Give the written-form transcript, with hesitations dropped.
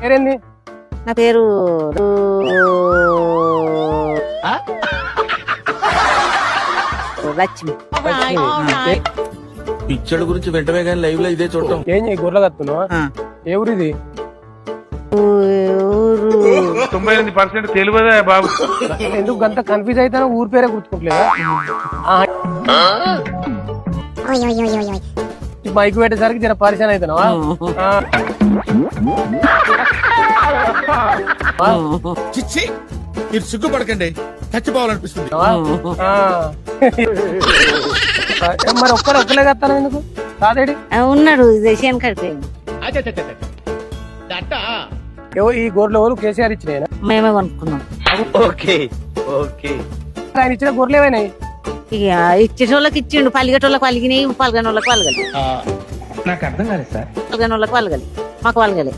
పేరేంది? నా పేరు లక్ష్మి. పిచ్చడు గురించి వెంటనే కానీ లైవ్ లో ఇదే చూడటం. ఏం చేయి గొర్రె కత్తున్నావా? ఏ ఊరిది? 98% తెలియదా బాబు? ఎందుకు గంత కన్ఫ్యూజ్ అవుతానో ఊరి పేరే గుర్తుకోవట్లేదా? మైక్ పెట్టేసరికి జర పరిచయం అవుతున్నావా? చిచ్చి మీరు సిగ్గుపడకండి, చచ్చిపోవాలనిపిస్తుంది. మరి ఒక్కలే కత్తాను ఎందుకు? కాదేడి ఉన్నాడు దేశం కడిపోయింది. ఈ గొర్రెలు ఎవరు కేసీఆర్ ఇచ్చినాయన? మేమే కొనుక్కున్నాం. ఆయన ఇచ్చిన గొర్రెలు ఏమైనాయి? ఇక ఇచ్చేటోళ్ళకి ఇచ్చిండు, పలిగేటోళ్ళకి పలిగినాయి, పలగని వాళ్ళకి పలగలి. నాకు అర్థం కాలేదు సార్. పలగని వాళ్ళకి పలగలి, మాకు పలగలి.